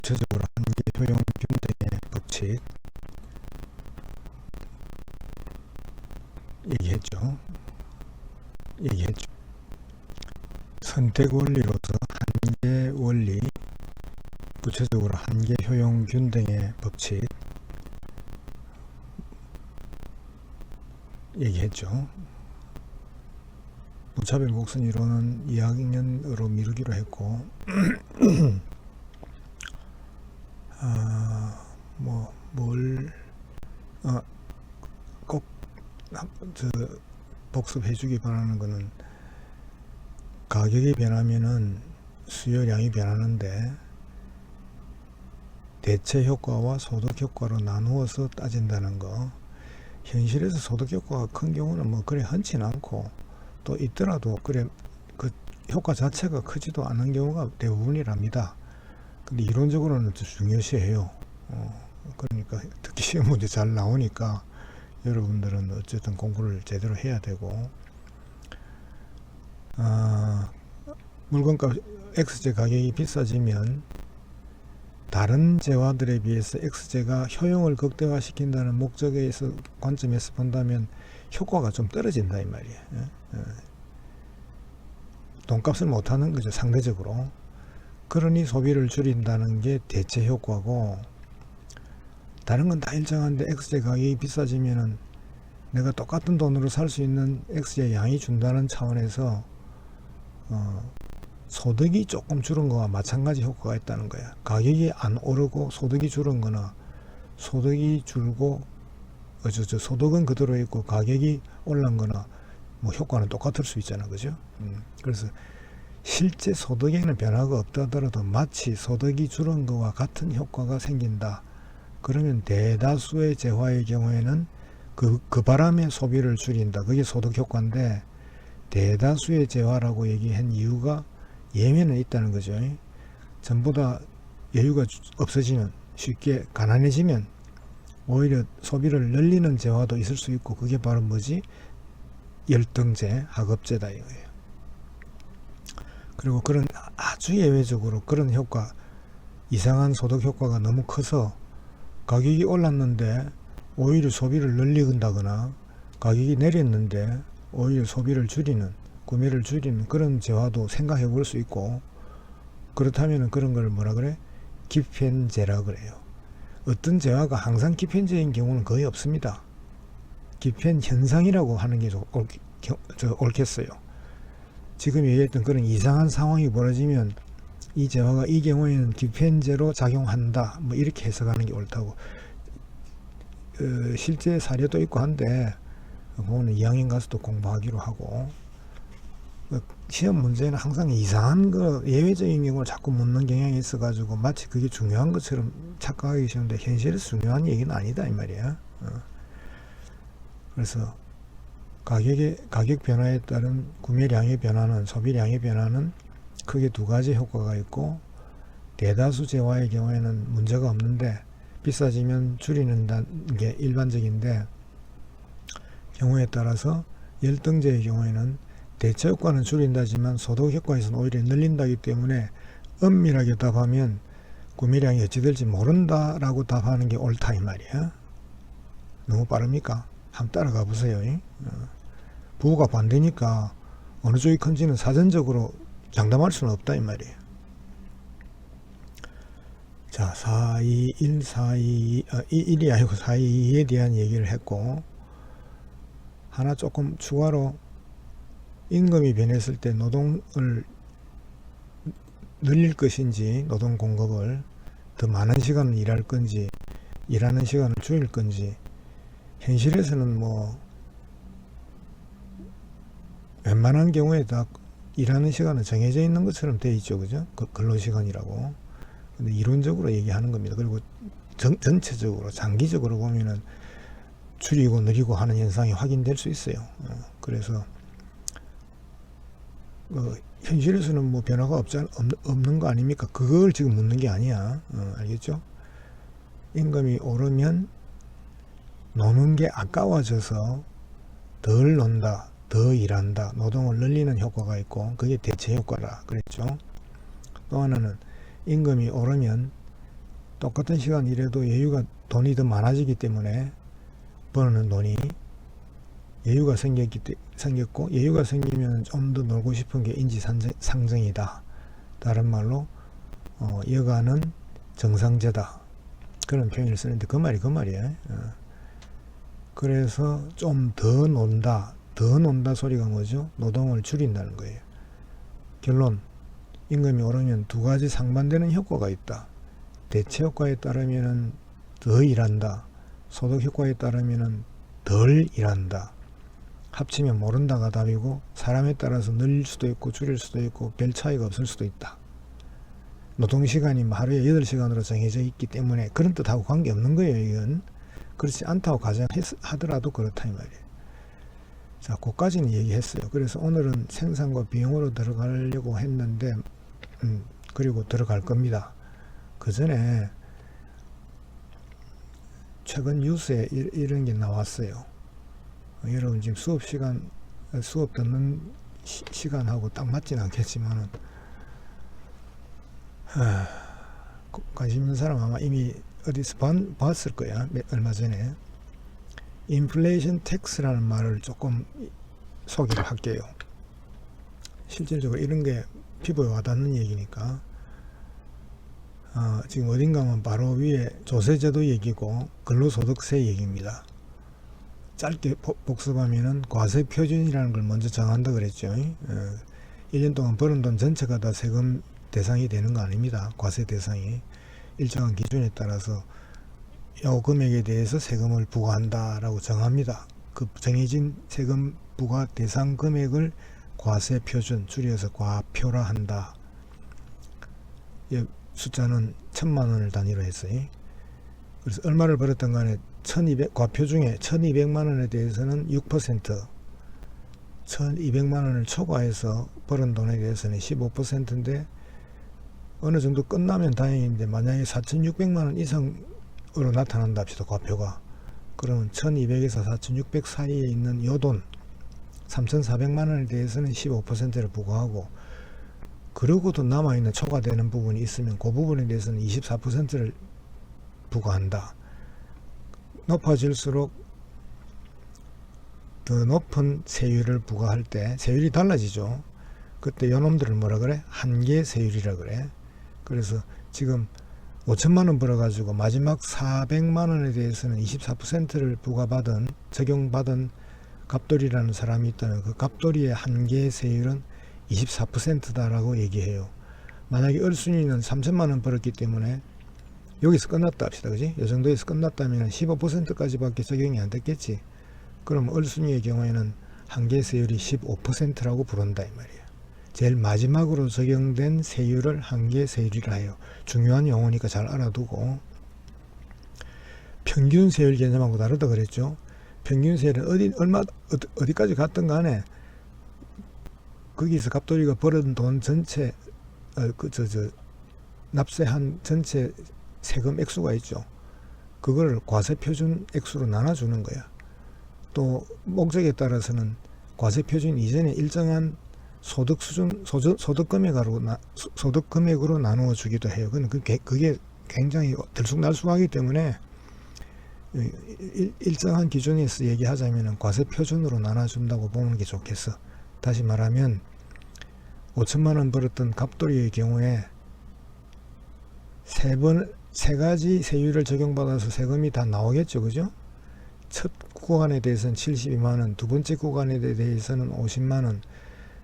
구체적으로 한계 효용 균등의 법칙 얘기했죠. 선택 원리로서 한계 원리, 구체적으로 한계 효용 균등의 법칙 얘기했죠. 무차별 곡선 이론은 2학년으로 미루기로 했고 꼭 복습해 주기 바라는 거는 가격이 변하면은 수요량이 변하는데 대체 효과와 소득 효과로 나누어서 따진다는 거. 현실에서 소득 효과가 큰 경우는 뭐 그래 흔치는 않고 또 있더라도 그래 그 효과 자체가 크지도 않은 경우가 대부분이랍니다. 근데 이론적으로는 좀 중요시해요. 그러니까 특히 시험 문제 잘 나오니까 여러분들은 어쨌든 공부를 제대로 해야 되고, 물건값 X재 가격이 비싸지면 다른 재화들에 비해서 X재가 효용을 극대화시킨다는 목적에서 관점에서 본다면 효과가 좀 떨어진다 이 말이에요. 돈값을 못하는 거죠, 상대적으로. 그러니 소비를 줄인다는 게 대체 효과고, 다른 건 다 일정한데 X재 가격이 비싸지면은 내가 똑같은 돈으로 살 수 있는 X재 양이 준다는 차원에서 소득이 조금 줄은 거와 마찬가지 효과가 있다는 거야. 가격이 안 오르고 소득이 줄은 거나 소득이 줄고 소득은 그대로 있고 가격이 올란 거나 뭐 효과는 똑같을 수 있잖아, 그죠? 그래서 실제 소득에는 변화가 없다더라도 마치 소득이 줄은 거와 같은 효과가 생긴다. 그러면 대다수의 재화의 경우에는 그 바람에 소비를 줄인다. 그게 소득 효과인데, 대다수의 재화라고 얘기한 이유가 예외는 있다는 거죠. 전부 다 여유가 없어지면, 쉽게 가난해지면 오히려 소비를 늘리는 재화도 있을 수 있고, 그게 바로 뭐지? 열등제, 하급제다 이거예요. 그리고 그런 아주 예외적으로 그런 효과, 이상한 소득 효과가 너무 커서 가격이 올랐는데 오히려 소비를 늘린다거나, 가격이 내렸는데 오히려 소비를 줄이는, 구매를 줄이는 그런 재화도 생각해 볼 수 있고, 그렇다면 그런 걸 뭐라 그래? 기편제라 그래요. 어떤 재화가 항상 기편제인 경우는 거의 없습니다. 기편 현상이라고 하는 게 옳겠어요. 지금 얘기했던 그런 이상한 상황이 벌어지면 이 재화가 이 경우에는 기편제로 작용한다, 뭐 이렇게 해석하는 게 옳다고. 실제 사례도 있고 한데 그거는 2학년 가서도 공부하기로 하고, 시험 문제는 항상 이상한 거, 예외적인 경우를 자꾸 묻는 경향이 있어가지고 마치 그게 중요한 것처럼 착각하기 쉬운데 현실에서 중요한 얘기는 아니다 이 말이야. 그래서 가격 변화에 따른 구매량의 변화는, 소비량의 변화는 크게 두 가지 효과가 있고, 대다수 재화의 경우에는 문제가 없는데 비싸지면 줄이는 게 일반적인데, 경우에 따라서 열등제의 경우에는 대체 효과는 줄인다지만 소득 효과에서는 오히려 늘린다기 때문에 엄밀하게 답하면 구매량이 어찌 될지 모른다라고 답하는 게 옳다 이 말이야. 너무 빠릅니까? 한번 따라가 보세요. 부호가 반대니까 어느 쪽이 큰지는 사전적으로 장담할 수는 없다 이 말이에요. 자, 421, 1이 아니고 422에 대한 얘기를 했고, 하나 조금 추가로 임금이 변했을 때 노동을 늘릴 것인지, 노동 공급을 더 많은 시간을 일할 건지, 일하는 시간을 줄일 건지, 현실에서는 뭐 웬만한 경우에 다 일하는 시간은 정해져 있는 것처럼 돼 있죠, 그죠? 근로시간이라고. 근데 이론적으로 얘기하는 겁니다. 그리고 전체적으로 장기적으로 보면은 줄이고 늘리고 하는 현상이 확인될 수 있어요. 그래서 현실에서는 뭐 변화가 없는 거 아닙니까? 그걸 지금 묻는 게 아니야. 알겠죠? 임금이 오르면 노는 게 아까워져서 덜 논다, 더 일한다, 노동을 늘리는 효과가 있고, 그게 대체 효과라 그랬죠. 또 하나는 임금이 오르면 똑같은 시간 일해도 돈이 더 많아지기 때문에 버는 돈이 여유가 생겼고, 여유가 생기면 좀 더 놀고 싶은 게 인지상정이다. 다른 말로 여가는 정상제다. 그런 표현을 쓰는데 그 말이에요. 그래서 좀 더 논다. 더 논다 소리가 뭐죠? 노동을 줄인다는 거예요. 결론, 임금이 오르면 두 가지 상반되는 효과가 있다. 대체 효과에 따르면 더 일한다. 소득 효과에 따르면 덜 일한다. 합치면 모른다가 답이고, 사람에 따라서 늘릴 수도 있고 줄일 수도 있고 별 차이가 없을 수도 있다. 노동시간이 하루에 8시간으로 정해져 있기 때문에 그런 뜻하고 관계없는 거예요. 이건 그렇지 않다고 가정하더라도 그렇다 이 말이에요. 자, 그까지는 얘기했어요. 그래서 오늘은 생산과 비용으로 들어가려고 했는데 그리고 들어갈 겁니다. 그 전에 최근 뉴스에 이런 게 나왔어요. 여러분 지금 수업 듣는 시간하고 딱 맞진 않겠지만은 관심 있는 사람 아마 이미 어디서 봤을 거야. 얼마 전에 인플레이션 텍스라는 말을 조금 소개를 할게요. 실질적으로 이런 게 피부에 와닿는 얘기니까 지금 어딘가면 바로 위에 조세제도 얘기고 근로소득세 얘기입니다. 짧게 복습하면은 과세표준이라는 걸 먼저 정한다 그랬죠. 1년 동안 벌은 돈 전체가 다 세금 대상이 되는 거 아닙니다. 과세 대상이 일정한 기준에 따라서 요 금액에 대해서 세금을 부과한다라고 정합니다. 그 정해진 세금 부과 대상 금액을 과세 표준, 줄여서 과표라 한다. 숫자는 1000만 원을 단위로 했어요. 그래서 얼마를 벌었던 간에 과표 중에 1200만 원에 대해서는 6%, 1200만 원을 초과해서 벌은 돈에 대해서는 15%인데 어느 정도 끝나면 다행인데 만약에 4600만 원 이상으로 나타난다 합시다. 과표가. 그러면 1200에서 4600 사이에 있는 요 돈 3400만 원에 대해서는 15%를 부과하고, 그러고도 남아있는 초과되는 부분이 있으면 그 부분에 대해서는 24%를 부과한다. 높아질수록 더 높은 세율을 부과할 때 세율이 달라지죠. 그때 요놈들을 뭐라 그래? 한계 세율이라 그래. 그래서 지금 5천만 원 벌어가지고 마지막 400만 원에 대해서는 24%를 적용받은 갑돌이라는 사람이 있다면 그 갑돌이의 한계 세율은 24%다라고 얘기해요. 만약에 얼순이는 3천만 원 벌었기 때문에 여기서 끝났다 합시다. 그지? 이 정도에서 끝났다면 15%까지 밖에 적용이 안 됐겠지. 그럼 얼순이의 경우에는 한계 세율이 15%라고 부른다 이 말이에요. 제일 마지막으로 적용된 세율을 한계 세율이라 해요. 중요한 용어니까 잘 알아두고. 평균 세율 개념하고 다르다 그랬죠. 평균 세율은 어디까지 갔든 간에 거기서 갑돌이가 벌은 돈 전체 납세한 전체 세금 액수가 있죠. 그걸 과세 표준 액수로 나눠주는 거야. 또 목적에 따라서는 과세 표준 이전에 일정한 소득 금액으로 나누어 주기도 해요. 그게 굉장히 들쑥날쑥하기 때문에 일정한 기준에서 얘기하자면 과세 표준으로 나눠준다고 보는 게 좋겠어. 다시 말하면 5천만 원 벌었던 갑돌이의 경우에 세 가지 세율을 적용받아서 세금이 다 나오겠죠. 그죠? 첫 구간에 대해서는 72만 원, 두 번째 구간에 대해서는 50만 원,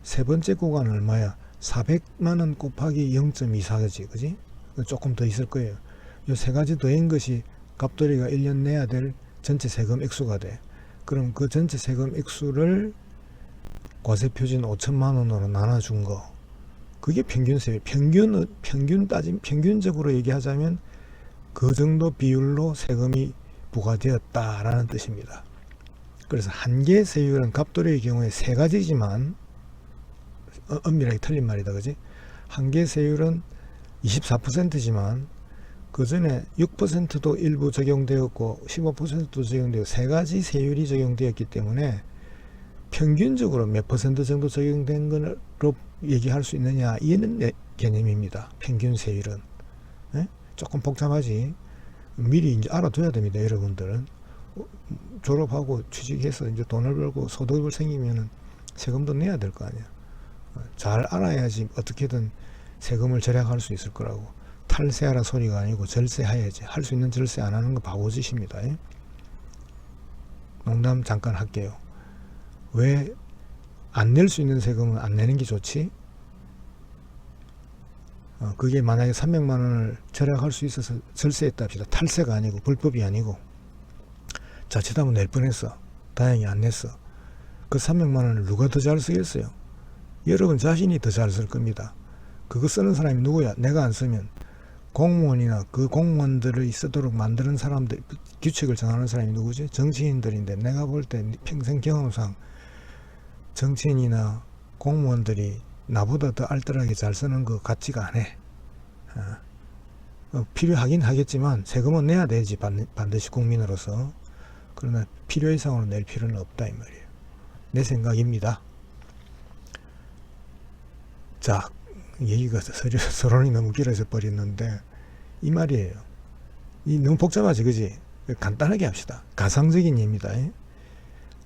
세 번째 구간은 얼마야? 400만 원 곱하기 0.24지. 그지? 조금 더 있을 거예요. 이 세 가지 더한 것이 갑돌이가 1년 내야 될 전체 세금 액수가 돼. 그럼 그 전체 세금 액수를 과세 표준 5천만 원으로 나눠준 거. 그게 평균세율. 평균적으로 얘기하자면 그 정도 비율로 세금이 부과되었다라는 뜻입니다. 그래서 한계 세율은 갑돌이의 경우에 세 가지지만 엄밀하게 틀린 말이다. 그지? 한계 세율은 24%지만 그 전에 6%도 일부 적용되었고 15%도 적용되고 세 가지 세율이 적용되었기 때문에 평균적으로 몇 퍼센트 정도 적용된 걸로 얘기할 수 있느냐, 이는 개념입니다. 평균 세율은. 네? 조금 복잡하지. 미리 이제 알아둬야 됩니다. 여러분들은 졸업하고 취직해서 이제 돈을 벌고 소득을 생기면은 세금도 내야 될 거 아니야. 잘 알아야지 어떻게든 세금을 절약할 수 있을 거라고. 탈세하라 소리가 아니고 절세해야지. 할 수 있는 절세 안 하는 거 바보짓입니다. 농담 잠깐 할게요. 왜 안 낼 수 있는 세금은 안 내는 게 좋지? 그게 만약에 300만 원을 절약할 수 있어서 절세했다 합시다. 탈세가 아니고 불법이 아니고 자칫하면 낼 뻔했어. 다행히 안 냈어. 그 300만 원을 누가 더 잘 쓰겠어요? 여러분 자신이 더 잘 쓸 겁니다. 그거 쓰는 사람이 누구야? 내가 안 쓰면 공무원이나 그 공무원들을 쓰도록 만드는 사람들, 규칙을 정하는 사람이 누구지? 정치인들인데 내가 볼 때 평생 경험상 정치인이나 공무원들이 나보다 더 알뜰하게 잘 쓰는 거 같지가 않아. 필요하긴 하겠지만 세금은 내야 되지, 반드시 국민으로서. 그러나 필요 이상으로 낼 필요는 없다 이 말이에요. 내 생각입니다. 자, 얘기가 서론이 너무 길어져 버렸는데 이 말이에요. 너무 복잡하지, 그지? 간단하게 합시다. 가상적인 예입니다.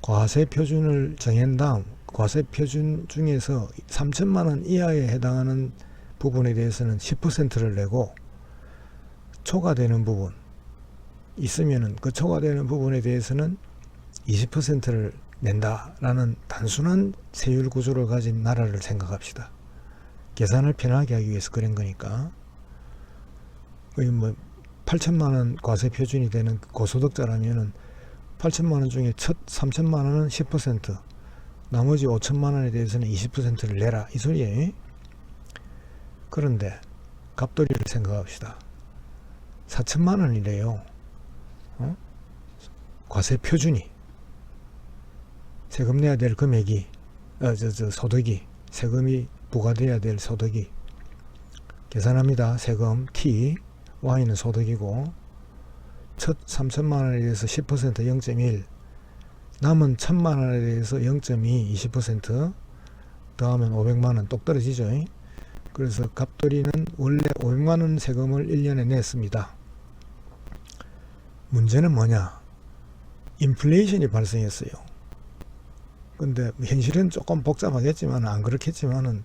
과세 표준을 정한 다음 과세 표준 중에서 3천만 원 이하에 해당하는 부분에 대해서는 10%를 내고 초과되는 부분 있으면은 그 초과되는 부분에 대해서는 20%를 낸다라는 단순한 세율 구조를 가진 나라를 생각합시다. 계산을 편하게 하기 위해서 그런 거니까. 뭐 8천만 원 과세 표준이 되는 고소득자라면은 8천만 원 중에 첫 3천만 원은 10%, 나머지 5천만 원에 대해서는 20%를 내라 이 소리예요. 그런데 갑돌이를 생각합시다. 4천만 원이래요. 과세 표준이, 세금 내야 될 금액이, 소득이, 세금이 부과돼야 될 소득이. 계산합니다. 세금 T, Y는 소득이고, 첫 3천만 원에 대해서 10% 0.1, 남은 1,000만 원에 대해서 0.2, 20% 더하면 500만 원 똑 떨어지죠. 그래서 갑돌이는 원래 500만 원 세금을 1년에 냈습니다. 문제는 뭐냐? 인플레이션이 발생했어요. 근데 현실은 조금 복잡하겠지만, 안 그렇겠지만은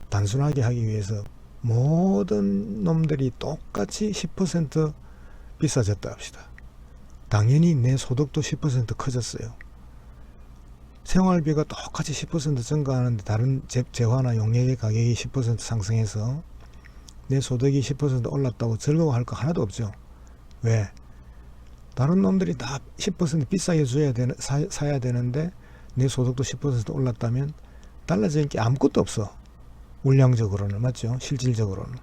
단순하게 하기 위해서 모든 놈들이 똑같이 10% 비싸졌다 합시다. 당연히 내 소득도 10% 커졌어요. 생활비가 똑같이 10% 증가하는데 다른 재화나 용역의 가격이 10% 상승해서 내 소득이 10% 올랐다고 즐거워할 거 하나도 없죠. 왜? 다른 놈들이 다 10% 비싸게 사야 되는데 내 소득도 10% 올랐다면 달라질 게 아무것도 없어. 물량적으로는. 맞죠? 실질적으로는.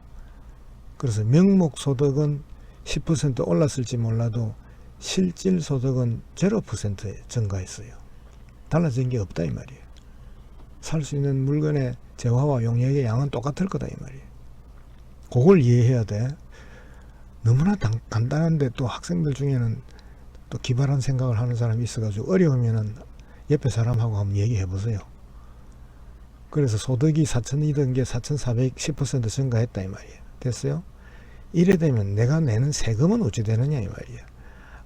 그래서 명목 소득은 10% 올랐을지 몰라도 실질 소득은 0% 증가했어요. 달라진 게 없다 이 말이에요. 살 수 있는 물건의 재화와 용역의 양은 똑같을 거다 이 말이에요. 그걸 이해해야 돼. 너무나 간단한데 또 학생들 중에는 또 기발한 생각을 하는 사람이 있어가지고 어려우면은 옆에 사람하고 한번 얘기해 보세요. 그래서 소득이 4천이던 게 4,400 10% 증가했다 이 말이에요. 됐어요? 이래 되면 내가 내는 세금은 어찌 되느냐 이 말이에요.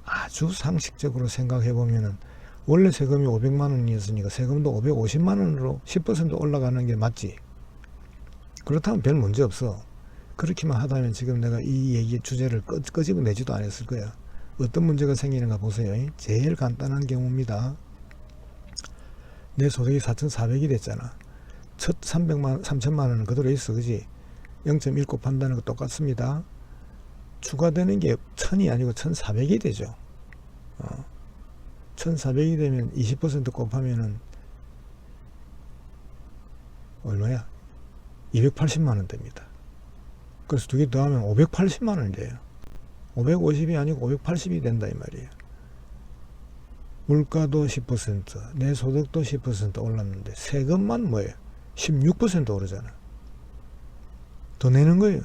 아주 상식적으로 생각해 보면은 원래 세금이 500만 원이었으니까 세금도 550만 원으로 10% 올라가는 게 맞지. 그렇다면 별 문제 없어. 그렇게만 하다면 지금 내가 이 얘기의 주제를 끄집어내지도 않았을 거야. 어떤 문제가 생기는가 보세요. 제일 간단한 경우입니다. 내 소득이 4,400이 됐잖아. 첫 3천만 원은 그대로 있어. 그지? 0.1 곱한다는 거 똑같습니다. 추가되는 게 1000이 아니고 1,400이 되죠. 1,400이 되면 20% 곱하면은 얼마야? 280만 원 됩니다. 그래서 두 개 더하면 580만 원이 돼요. 550이 아니고 580이 된다 이 말이에요. 물가도 10%, 내 소득도 10% 올랐는데 세금만 뭐예요? 16% 오르잖아. 더 내는 거예요.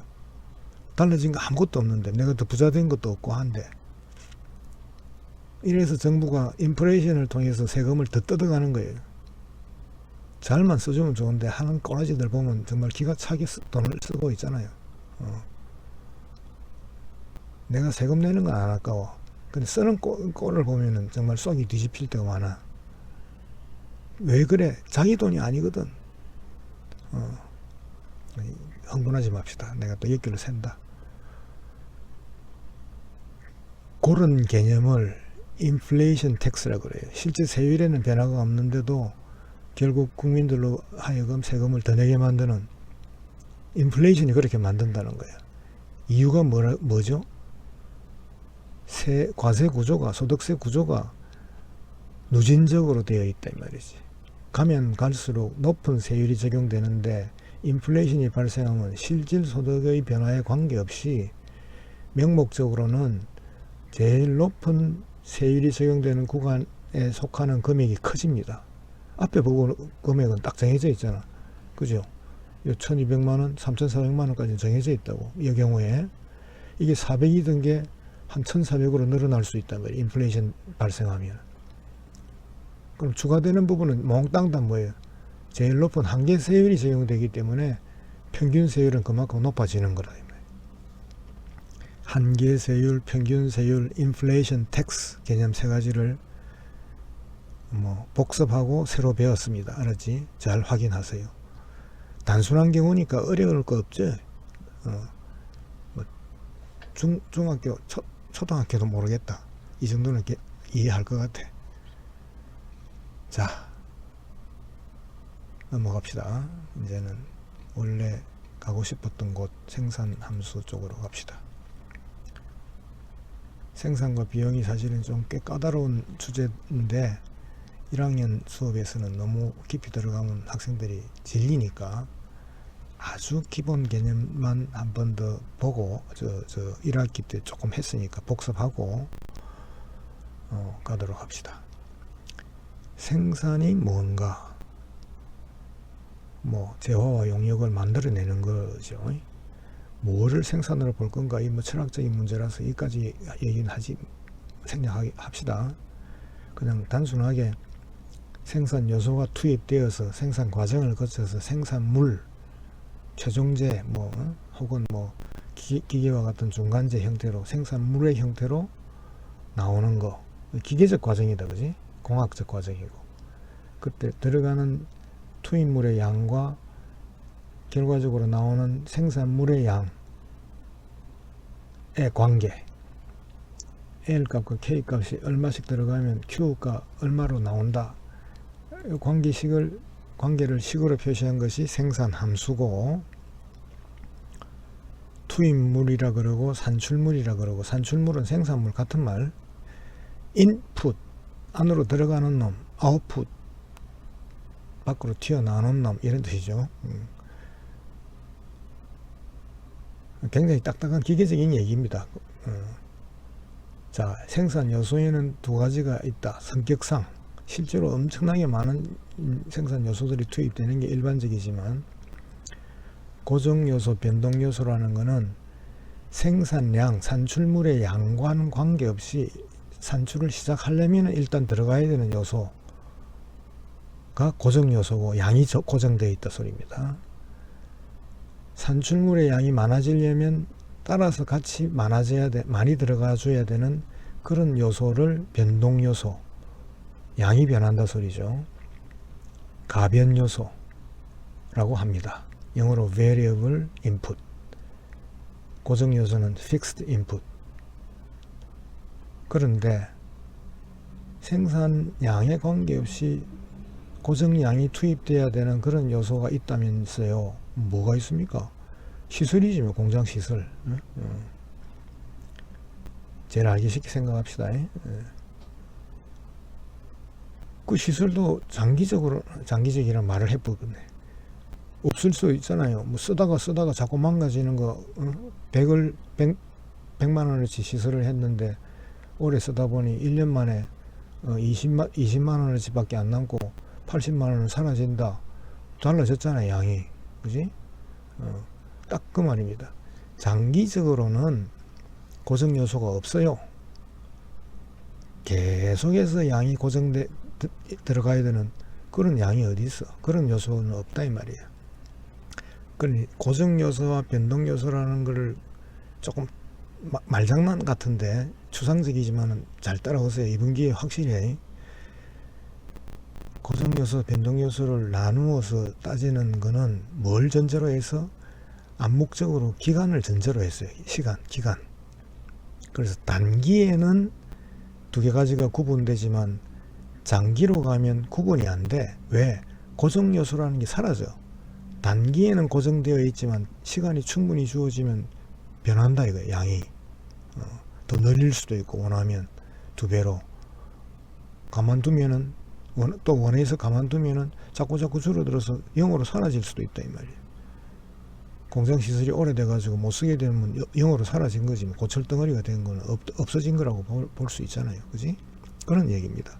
달라진 거 아무것도 없는데 내가 더 부자 된 것도 없고 한데. 이래서 정부가 인플레이션을 통해서 세금을 더 뜯어가는 거예요. 잘만 써주면 좋은데 하는 꼬라지들 보면 정말 기가 차게 돈을 쓰고 있잖아요. 내가 세금 내는 건 안 아까워. 근데 쓰는 꼴을 보면은 정말 속이 뒤집힐 때가 많아. 왜 그래? 자기 돈이 아니거든. 흥분하지 맙시다. 내가 또 역기를 샌다. 그런 개념을 인플레이션 텍스라고 그래요. 실제 세율에는 변화가 없는데도 결국 국민들로 하여금 세금을 더 내게 만드는, 인플레이션이 그렇게 만든다는 거야. 이유가 뭐죠? 과세 구조가, 소득세 구조가 누진적으로 되어 있다 이 말이지. 가면 갈수록 높은 세율이 적용되는데 인플레이션이 발생하면 실질 소득의 변화에 관계없이 명목적으로는 제일 높은 세율이 적용되는 구간에 속하는 금액이 커집니다. 앞에 보고 금액은 딱 정해져 있잖아. 그죠? 1200만원, 3400만원까지 정해져 있다고. 이 경우에 이게 400이던 게 한 1400으로 늘어날 수 있단 말이에요. 인플레이션 발생하면. 그럼 추가되는 부분은 몽땅 다 뭐예요? 제일 높은 한계 세율이 적용되기 때문에 평균 세율은 그만큼 높아지는 거라. 한계 세율, 평균 세율, 인플레이션 텍스 개념 세 가지를 복습하고 새로 배웠습니다. 알았지? 잘 확인하세요. 단순한 경우니까 어려울 거 없죠. 중학교, 초등학교도 모르겠다. 이 정도는 이해할 것 같아. 자, 넘어갑시다. 이제는 원래 가고 싶었던 곳 생산함수 쪽으로 갑시다. 생산과 비용이 사실은 좀 꽤 까다로운 주제인데 1학년 수업에서는 너무 깊이 들어가면 학생들이 질리니까 아주 기본 개념만 한 번 더 보고 1학기 때 조금 했으니까 복습하고 가도록 합시다. 생산이 뭔가? 재화와 용역을 만들어내는 거죠. 뭐를 생산으로 볼 건가? 이 철학적인 문제라서 여기까지 얘기는 생략합시다. 그냥 단순하게 생산 요소가 투입되어서 생산 과정을 거쳐서 생산물, 최종재 혹은 기계와 같은 중간재 형태로 생산물의 형태로 나오는 거, 기계적 과정이다, 그지? 공학적 과정이고, 그때 들어가는 투입물의 양과 결과적으로 나오는 생산물의 양의 관계, L 값과 K 값이 얼마씩 들어가면 Q 가 얼마로 나온다. 관계를 식으로 표시한 것이 생산 함수고, 투입물이라 그러고 산출물이라 그러고, 산출물은 생산물 같은 말, 인풋 안으로 들어가는 놈, 아웃풋 밖으로 튀어나오는 놈, 이런 뜻이죠. 굉장히 딱딱한 기계적인 얘기입니다. 자, 생산 요소에는 두 가지가 있다. 성격상 실제로 엄청나게 많은 생산 요소들이 투입되는 게 일반적이지만, 고정 요소, 변동 요소라는 것은 생산량, 산출물의 양과는 관계없이 산출을 시작하려면 일단 들어가야 되는 요소가 고정 요소고, 양이 고정되어 있다 소리입니다. 산출물의 양이 많아지려면 따라서 같이 많이 들어가 줘야 되는 그런 요소를 변동 요소, 양이 변한다 소리죠. 가변 요소라고 합니다. 영어로 variable input. 고정 요소는 fixed input. 그런데 생산량에 관계없이 고정량이 투입돼야 되는 그런 요소가 있다면서요. 뭐가 있습니까? 시설이지, 공장 시설. 제일 알기 쉽게 생각합시다. 그 시설도 장기적이란 말을 해보겠네. 없을 수 있잖아요. 쓰다가 자꾸 망가지는 거, 100만 원어치 시설을 했는데 오래 쓰다 보니 1년 만에 20만 원어치 밖에 안 남고 80만 원은 사라진다. 달라졌잖아요, 양이. 그지? 딱 그 말입니다. 장기적으로는 고정 요소가 없어요. 계속해서 양이 들어가야 되는 그런 양이 어디 있어? 그런 요소는 없다 이 말이야. 그러니 고정 요소와 변동 요소라는 것을 조금 말장난 같은데 추상적이지만 잘 따라오세요. 이번 기회에 확실히 고정요소, 변동요소를 나누어서 따지는 거는 뭘 전제로 해서 암묵적으로 기간을 전제로 했어요. 시간, 기간. 그래서 단기에는 두 개 가지가 구분되지만 장기로 가면 구분이 안 돼. 왜? 고정요소라는 게 사라져. 단기에는 고정되어 있지만 시간이 충분히 주어지면 변한다 이거예요. 양이 더 늘릴 수도 있고 원하면 두 배로 가만두면은 또 원해서 가만두면은 자꾸 줄어들어서 0으로 사라질 수도 있다 이 말이에요. 공장 시설이 오래돼 가지고 못 쓰게 되면 0으로 사라진 거지 뭐 고철 덩어리가 된 거는 없어진 거라고 볼 수 있잖아요. 그지? 그런 얘기입니다.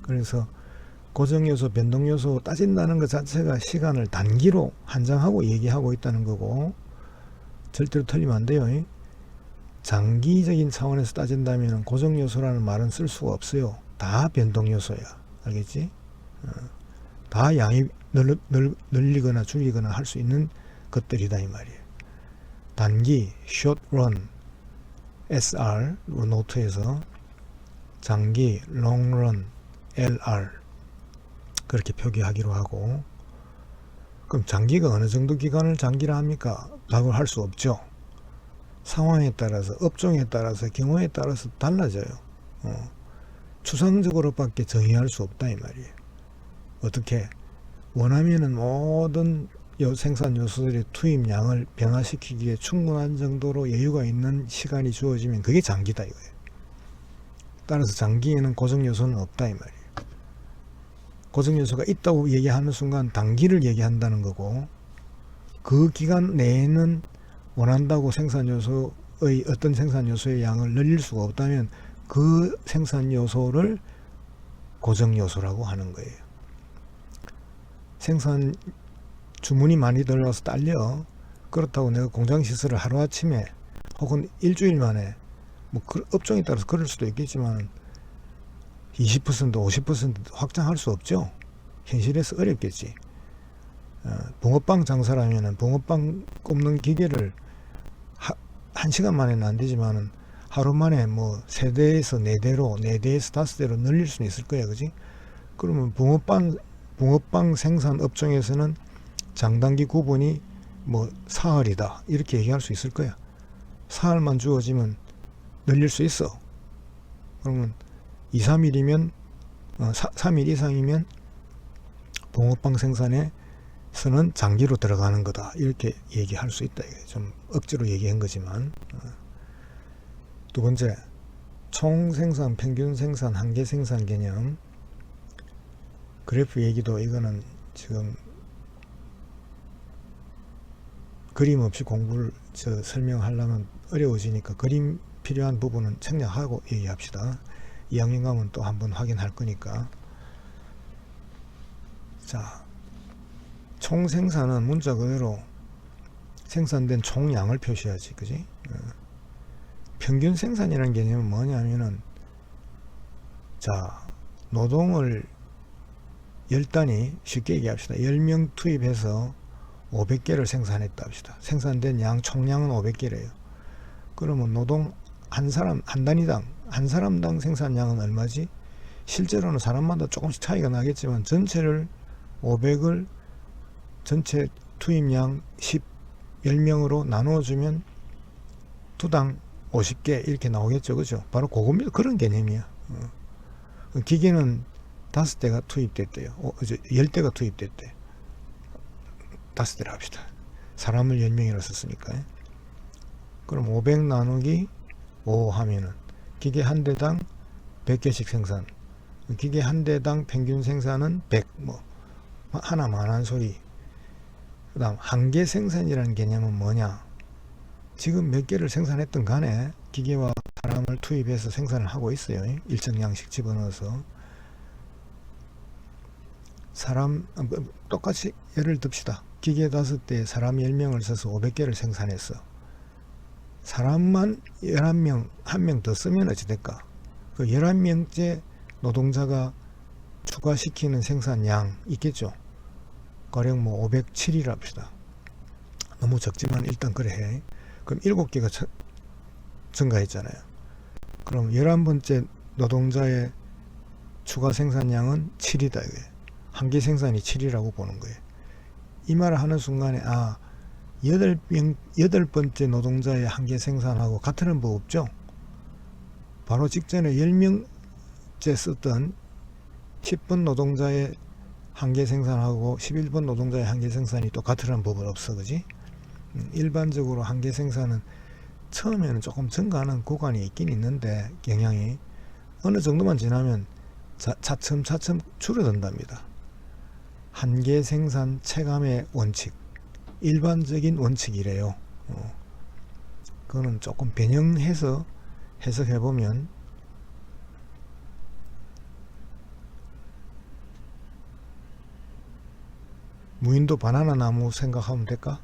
그래서 고정요소, 변동요소 따진다는 것 자체가 시간을 단기로 한정하고 얘기하고 있다는 거고 절대로 틀리면 안 돼요. 장기적인 차원에서 따진다면 고정요소라는 말은 쓸 수가 없어요. 다 변동요소야. 알겠지? 다 양이 늘리거나 줄이거나 할 수 있는 것들이다 이 말이에요. 단기, short run, SR 노트에서 장기, long run, LR 그렇게 표기하기로 하고 그럼 장기가 어느 정도 기간을 장기라 합니까? 답을 할 수 없죠. 상황에 따라서 업종에 따라서 경우에 따라서 달라져요. 추상적으로밖에 정의할 수 없다 이 말이에요. 어떻게 원하면은 모든 생산 요소들의 투입량을 변화시키기에 충분한 정도로 여유가 있는 시간이 주어지면 그게 장기다 이거예요. 따라서 장기에는 고정 요소는 없다 이 말이에요. 고정 요소가 있다고 얘기하는 순간 단기를 얘기한다는 거고 그 기간 내에는 원한다고 생산 요소의 어떤 생산 요소의 양을 늘릴 수가 없다면 그 생산 요소를 고정 요소라고 하는 거예요. 생산 주문이 많이 들어와서 딸려. 그렇다고 내가 공장 시설을 하루아침에 혹은 일주일 만에 뭐 업종에 따라서 그럴 수도 있겠지만 20% 50% 확장할 수 없죠. 현실에서 어렵겠지. 붕어빵 장사라면 붕어빵 굽는 기계를 1시간 만에는 안 되지만은 하루 만에 뭐 3대에서 4대로 4대에서 5대로 늘릴 수는 있을 거야. 그지? 그러면 붕어빵 생산 업종에서는 장단기 구분이 뭐 사흘이다 이렇게 얘기할 수 있을 거야. 사흘만 주어지면 늘릴 수 있어. 그러면 2-3일이면 3일 이상이면 붕어빵 생산에서는 장기로 들어가는 거다 이렇게 얘기할 수 있다. 좀 억지로 얘기한 거지만. 두 번째, 총 생산, 평균 생산, 한계 생산 개념. 그래프 얘기도 이거는 지금 그림 없이 공부를 설명하려면 어려워지니까 그림 필요한 부분은 생략하고 얘기합시다. 2학년 가면 또 한번 확인할 거니까. 자, 총 생산은 문자 그대로 생산된 총량을 표시하지, 그지? 평균 생산이라는 개념은 뭐냐면은, 자, 노동을 10단위, 쉽게 얘기합시다. 10명 투입해서 500개를 생산했다 합시다. 생산된 양, 총량은 500개래요. 그러면 노동 한 단위당, 한 사람당 생산량은 얼마지? 실제로는 사람마다 조금씩 차이가 나겠지만, 전체를 500을 전체 투입량 10명으로 나누어주면 두당 50개 이렇게 나오겠죠. 그죠? 바로 그겁니다. 그런 개념이야. 기계는 5대가 투입됐대요. 10대가 투입됐대. 5대를 합시다. 사람을 10명이라 썼으니까. 그럼 500 나누기 5 하면은 기계 한 대당 100개씩 생산. 기계 한 대당 평균 생산은 100. 뭐 하나만한 소리. 그 다음 한계 생산이라는 개념은 뭐냐? 지금 몇 개를 생산했던 간에 기계와 사람을 투입해서 생산을 하고 있어요. 일정 양씩 집어넣어서. 똑같이 예를 듭시다. 기계 5대에 사람 10명을 써서 500개를 생산했어. 사람만 11명, 1명 더 쓰면 어찌 될까? 그 11명째 노동자가 추가시키는 생산량 있겠죠? 가령 뭐 507이라 합시다. 너무 적지만 일단 그래 해. 그럼 증가했잖아요. 그럼 11번째 노동자의 추가 생산량은 7이다 이거예요. 한계 생산이 7이라고 보는 거예요. 이 말을 하는 순간에 8번째 노동자의 한계 생산하고 같은 법 없죠. 바로 직전에 10명째 썼던 10번 노동자의 한계 생산하고 11번 노동자의 한계 생산이 또 같으라는 법은 없어, 그지? 일반적으로 한계 생산은 처음에는 조금 증가하는 구간이 있긴 있는데 영향이 어느 정도만 지나면 차츰 줄어든답니다. 한계 생산 체감의 원칙, 일반적인 원칙이래요. 그거는 조금 변형해서 해석해보면 무인도 바나나 나무 생각하면 될까?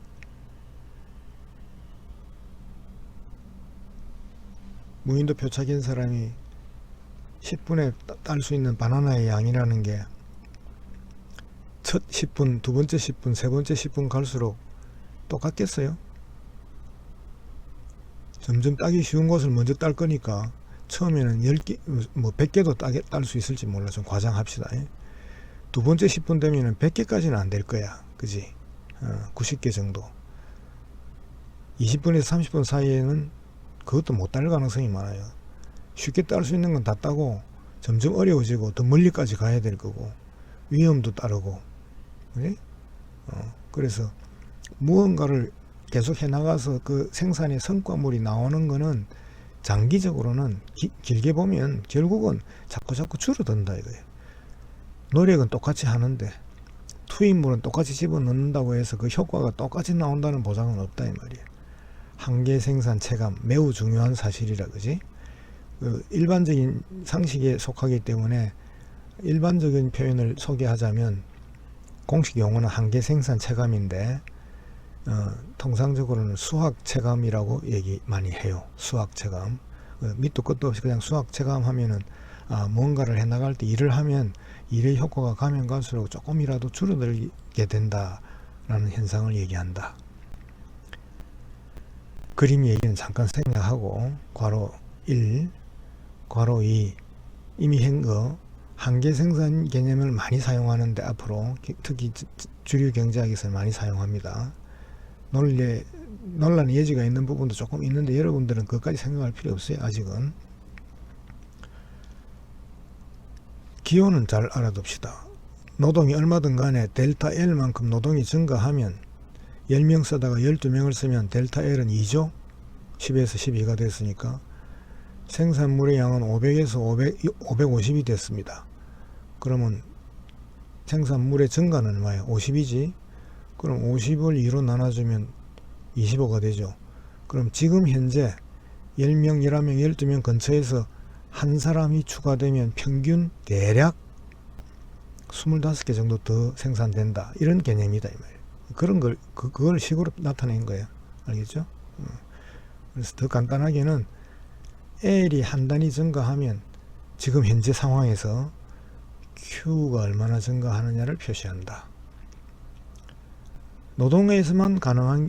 무인도 표착인 사람이 10분에 딸 수 있는 바나나의 양이라는 게 첫 10분, 두 번째 10분, 세 번째 10분 갈수록 똑같겠어요? 점점 따기 쉬운 것을 먼저 딸 거니까 처음에는 10개, 100개도 딸 수 있을지 몰라. 좀 과장합시다. 두 번째 10분 되면은 100개까지는 안 될 거야. 그지? 90개 정도. 20분에서 30분 사이에는 그것도 못 딸 가능성이 많아요. 쉽게 딸 수 있는 건 다 따고 점점 어려워지고 더 멀리까지 가야 될 거고 위험도 따르고. 그래? 그래서 무언가를 계속 해나가서 그 생산의 성과물이 나오는 거는 장기적으로는 길게 보면 결국은 자꾸 줄어든다 이거예요. 노력은 똑같이 하는데 투입물은 똑같이 집어넣는다고 해서 그 효과가 똑같이 나온다는 보장은 없다 이 말이에요. 한계 생산 체감 매우 중요한 사실이라 그지? 일반적인 상식에 속하기 때문에 일반적인 표현을 소개하자면 공식 용어는 한계 생산 체감인데 통상적으로는 수학 체감이라고 얘기 많이 해요. 수학 체감. 밑도 끝도 없이 그냥 수학 체감 하면은 뭔가를 해나갈 때 일을 하면 일의 효과가 가면 갈수록 조금이라도 줄어들게 된다라는 현상을 얘기한다. 그림 얘기는 잠깐 생략하고 괄호 1, 괄호 2 이미 한 거 한계 생산 개념을 많이 사용하는데 앞으로 특히 주류 경제학에서는 많이 사용합니다. 논란의 여지가 있는 부분도 조금 있는데 여러분들은 그것까지 생각할 필요 없어요. 아직은. 기호는 잘 알아둡시다. 노동이 얼마든 간에 델타 L만큼 노동이 증가하면 10명 쓰다가 12명을 쓰면 델타 L은 2죠. 10에서 12가 됐으니까 생산물의 양은 500에서 550이 됐습니다. 그러면 생산물의 증가는 얼마예요? 50이지. 그럼 50을 2로 나눠주면 25가 되죠. 그럼 지금 현재 10명, 11명, 12명 근처에서 한 사람이 추가되면 평균 대략 25개 정도 더 생산된다. 이런 개념이다 이 말이에요. 그런 걸 그걸 식으로 나타낸 거예요. 알겠죠? 그래서 더 간단하게는 L이 한 단위 증가하면 지금 현재 상황에서 Q가 얼마나 증가하느냐를 표시한다. 노동에서만 가능한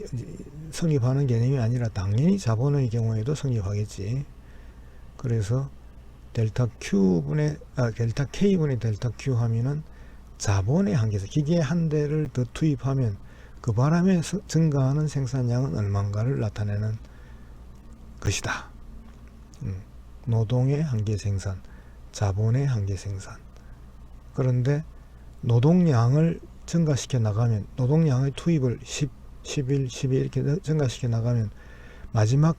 성립하는 개념이 아니라 당연히 자본의 경우에도 성립하겠지. 그래서 델타 K분의 델타 Q 하면은 자본의 한계에서 기계 한 대를 더 투입하면 그 바람에 증가하는 생산량은 얼마인가를 나타내는 것이다. 노동의 한계 생산, 자본의 한계 생산. 그런데 노동량을 증가시켜 나가면 노동량의 투입을 10, 11, 12 이렇게 증가시켜 나가면 마지막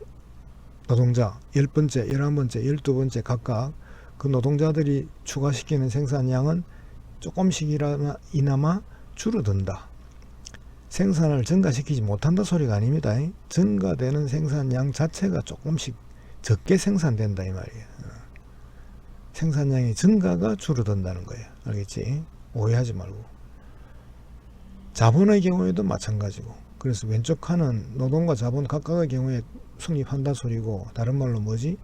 노동자 10번째, 11번째, 12번째 각각 그 노동자들이 추가시키는 생산량은 조금씩이나마 줄어든다. 생산을 증가시키지 못한다 소리가 아닙니다. 증가되는 생산량 자체가 조금씩 적게 생산된다 이 말이에요. 생산량의 증가가 줄어든다는 거예요. 알겠지? 오해하지 말고. 자본의 경우에도 마찬가지고. 그래서 왼쪽 칸은 노동과 자본 각각의 경우에 성립한다 소리고, 다른 말로 뭐지?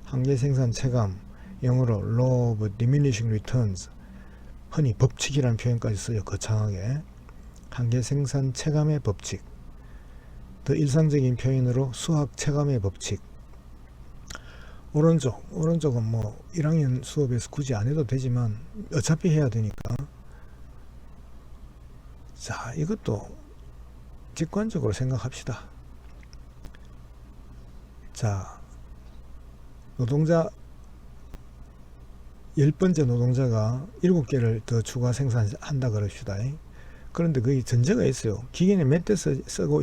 한계 생산 체감, 영어로 Law of Diminishing Returns, 흔히 법칙이라는 표현까지 써요. 거창하게. 한계 생산 체감의 법칙. 더 일상적인 표현으로 수학 체감의 법칙. 오른쪽은 뭐 1학년 수업에서 굳이 안 해도 되지만 어차피 해야 되니까. 자, 이것도 직관적으로 생각합시다. 자, 노동자 10번째 노동자가 7개를 더 추가 생산한다 그럽시다. 그런데 거기 전제가 있어요. 기계는 몇 대 쓰고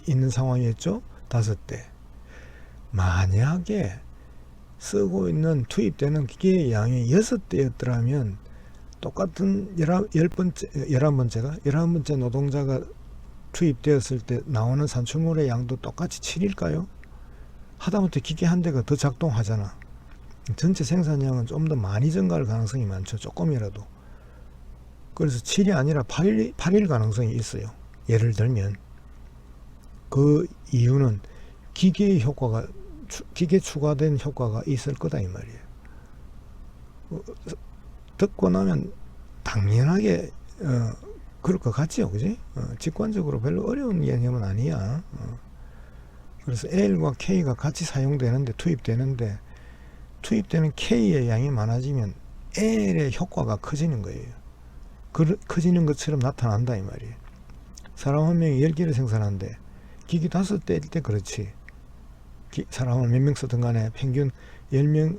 있는 상황이었죠? 5대. 만약에 쓰고 있는 투입되는 기계의 양이 6대였더라면 똑같은 11번째 노동자가 투입되었을 때 나오는 산출물의 양도 똑같이 7일까요? 하다못해 기계 한 대가 더 작동하잖아. 전체 생산량은 좀 더 많이 증가할 가능성이 많죠. 조금이라도. 그래서 7이 아니라 8일 가능성이 있어요. 예를 들면 그 이유는 기계 추가된 효과가 있을 거다 이 말이에요. 듣고 나면 당연하게 그럴 것 같지요, 그지? 직관적으로 별로 어려운 개념은 아니야. 그래서 L과 K가 같이 사용되는데 투입되는 K의 양이 많아지면 L의 효과가 커지는 거예요. 커지는 것처럼 나타난다 이 말이에요. 사람 한 명이 10개를 생산하는데 기계 5대일 때 그렇지. 사람을 몇 명 쓰든 간에 평균 10명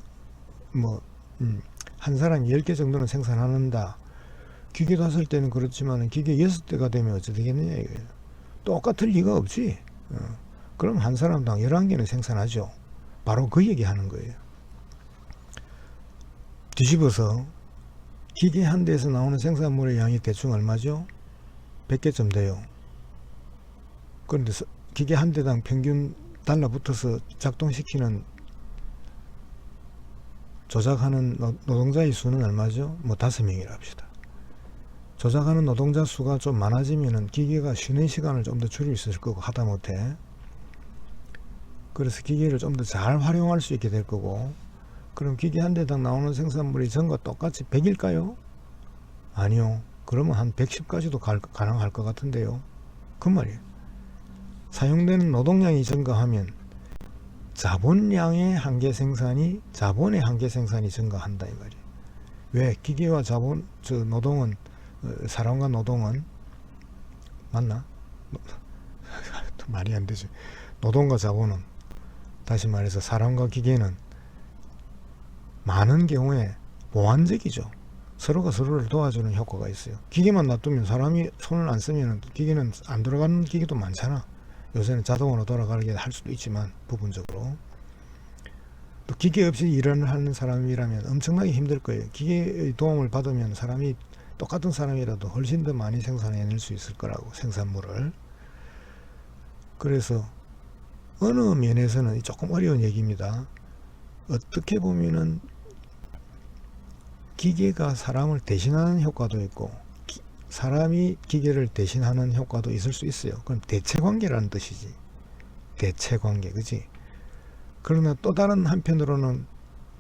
한 사람이 10개 정도는 생산한다. 기계 5대는 그렇지만 기계 6대가 되면 어찌 되겠느냐 이거예요. 똑같을 리가 없지. 그럼 한 사람당 11개는 생산하죠. 바로 그 얘기 하는 거예요. 뒤집어서 기계 한 대에서 나오는 생산물의 양이 대충 얼마죠? 100개쯤 돼요. 그런데 기계 한 대당 평균 달라붙어서 작동시키는 조작하는 노동자의 수는 얼마죠? 뭐 5명이라 합시다. 조작하는 노동자 수가 좀 많아지면은 기계가 쉬는 시간을 좀 더 줄일 수 있을 거고 하다못해. 그래서 기계를 좀 더 잘 활용할 수 있게 될 거고. 그럼 기계 한 대당 나오는 생산물이 전과 똑같이 100일까요? 아니요. 그러면 한 110까지도 가능할 것 같은데요. 그 말이에요. 사용되는 노동량이 증가하면 자본의 한계 생산이 증가한다 이 말이에요. 왜? 기계와 노동은 사람과 노동은 맞나? 말이 안 되지. 노동과 자본은 다시 말해서 사람과 기계는 많은 경우에 보완적이죠. 서로가 서로를 도와주는 효과가 있어요. 기계만 놔두면 사람이 손을 안 쓰면 기계는 안 돌아가는 기계도 많잖아. 요새는 자동으로 돌아가게 할 수도 있지만 부분적으로. 또 기계 없이 일을 하는 사람이라면 엄청나게 힘들 거예요. 기계의 도움을 받으면 똑같은 사람이라도 훨씬 더 많이 생산해낼 수 있을 거라고, 생산물을. 그래서 어느 면에서는 조금 어려운 얘기입니다. 어떻게 보면은 기계가 사람을 대신하는 효과도 있고 사람이 기계를 대신하는 효과도 있을 수 있어요. 그럼 대체관계라는 뜻이지. 대체관계, 그치? 그러나 또 다른 한편으로는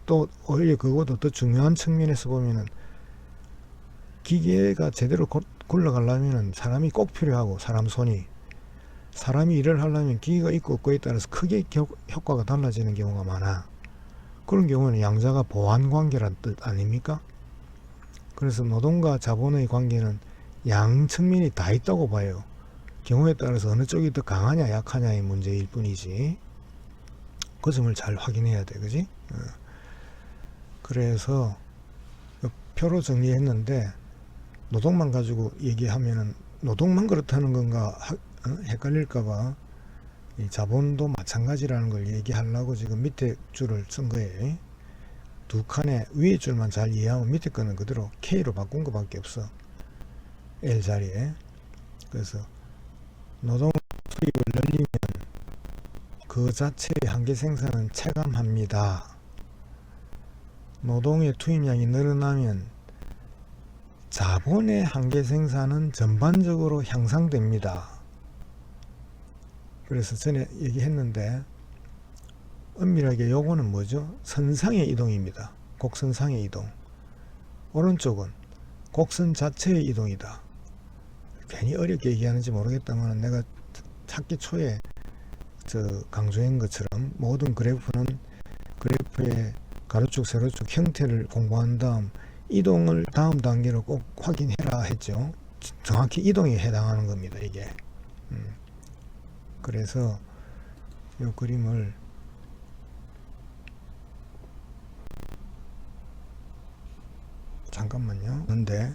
또 오히려 그것도 더 중요한 측면에서 보면은 기계가 제대로 굴러가려면 사람이 꼭 필요하고, 사람이 일을 하려면 기계가 있고 없고에 따라서 크게 효과가 달라지는 경우가 많아. 그런 경우는 양자가 보완관계란 뜻 아닙니까? 그래서 노동과 자본의 관계는 양 측면이 다 있다고 봐요. 경우에 따라서 어느 쪽이 더 강하냐 약하냐의 문제일 뿐이지. 그 점을 잘 확인해야 돼, 그지? 그래서 표로 정리했는데 노동만 가지고 얘기하면은 노동만 그렇다는 건가 헷갈릴까봐 이 자본도 마찬가지라는 걸 얘기하려고 지금 밑에 줄을 쓴 거예요. 두 칸에 위에 줄만 잘 이해하면 밑에 거는 그대로 K로 바꾼 것밖에 없어. L 자리에. 그래서 노동 투입을 늘리면 그 자체의 한계 생산은 체감합니다. 노동의 투입량이 늘어나면 자본의 한계 생산은 전반적으로 향상됩니다. 그래서 전에 얘기했는데 엄밀하게 요거는 뭐죠? 선상의 이동입니다. 곡선상의 이동. 오른쪽은 곡선 자체의 이동이다. 괜히 어렵게 얘기하는지 모르겠다만 내가 찾기 초에 강조한 것처럼 모든 그래프는 그래프 그래프의 가로축 세로축 형태를 공부한 다음 이동을 다음 단계로 꼭 확인해라 했죠. 정확히 이동에 해당하는 겁니다, 이게. 그래서 이 그림을 잠깐만요. 근데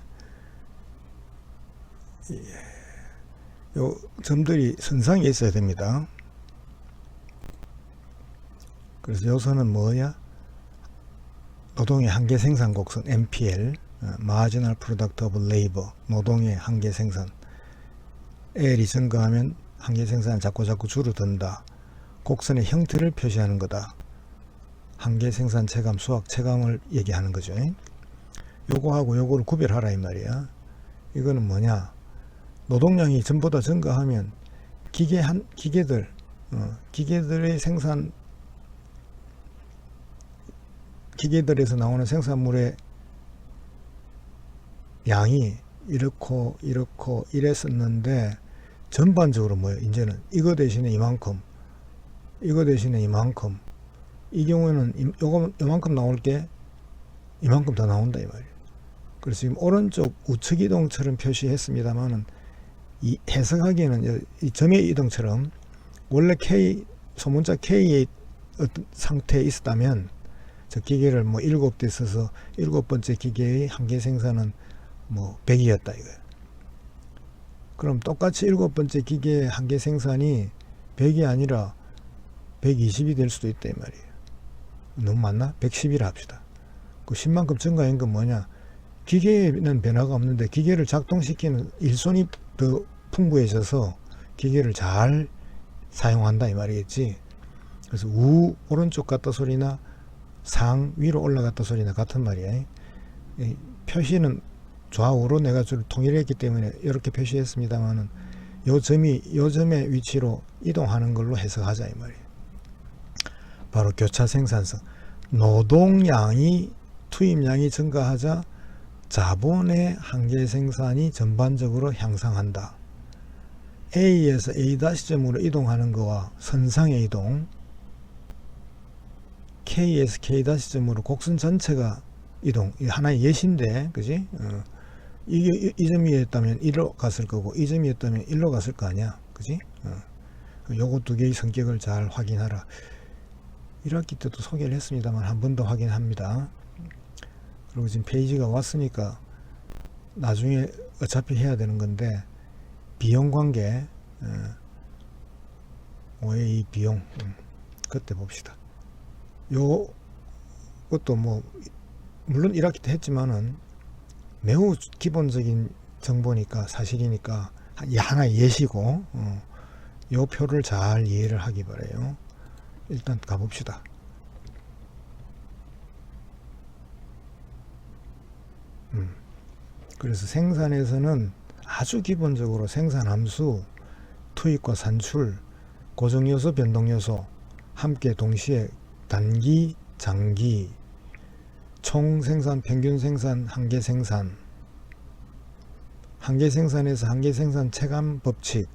요 점들이 선상에 있어야 됩니다. 그래서 요선은 뭐냐? 노동의 한계 생산 곡선 MPL, Marginal Product of Labor, 노동의 한계 생산. L이 증가하면 한계 생산은 자꾸 줄어든다. 곡선의 형태를 표시하는 거다. 한계 생산 체감, 수학 체감을 얘기하는 거죠. 요거하고 요거를 구별하라 이 말이야. 이거는 뭐냐? 노동량이 전보다 증가하면 기계들의 생산, 기계들에서 나오는 생산물의 양이 이렇고 이랬었는데 전반적으로 뭐예요? 이제는 이거 대신에 이만큼, 이거 대신에 이만큼, 이 경우에는 요만큼 나올 게 이만큼 더 나온다 이 말이에요. 그래서 지금 오른쪽 우측 이동처럼 표시했습니다만은 이 해석하기에는 이 점의 이동처럼 원래 소문자 K의 어떤 상태에 있었다면 저 기계를 뭐 7대 있어서 7번째 기계의 한계 생산은 뭐 100이었다 이거예요. 그럼 똑같이 7번째 기계의 한계 생산이 100이 아니라 120이 될 수도 있다 이 말이에요. 너무 많나? 110이라 합시다. 그 10만큼 증가한 건 뭐냐? 기계에는 변화가 없는데 기계를 작동시키는 일손이 더 풍부해져서 기계를 잘 사용한다 이 말이겠지. 그래서 오른쪽 갔다 소리나 상 위로 올라갔다 소리나 같은 말이야. 표시는 좌우로 내가 좀 통일했기 때문에 이렇게 표시했습니다만은 요 점의 위치로 이동하는 걸로 해석하자 이 말이에요. 바로 교차 생산성. 노동량이 투입량이 증가하자 자본의 한계 생산이 전반적으로 향상한다. A에서 A-점으로 이동하는 거와 선상의 이동, K에서 K-점으로 곡선 전체가 이동, 하나의 예시인데, 그지? 이게 이 점이었다면 1로 갔을 거고, 이 점이었다면 1로 갔을 거 아니야, 그지? 요거 두 개의 성격을 잘 확인하라. 1학기 때도 소개를 했습니다만 한 번 더 확인합니다. 그리고 지금 페이지가 왔으니까 나중에 어차피 해야 되는 건데 비용 관계, OA 비용, 그때 봅시다. 요것도 뭐 물론 1학기 때 했지만은 매우 기본적인 정보니까 사실이니까 하나의 예시고 요 표를 잘 이해를 하기 바래요. 일단 가봅시다. 그래서 생산에서는 아주 기본적으로 생산함수, 투입과 산출, 고정요소, 변동요소 함께 동시에 단기, 장기, 총생산, 평균생산, 한계생산, 한계생산에서 한계생산 체감 법칙,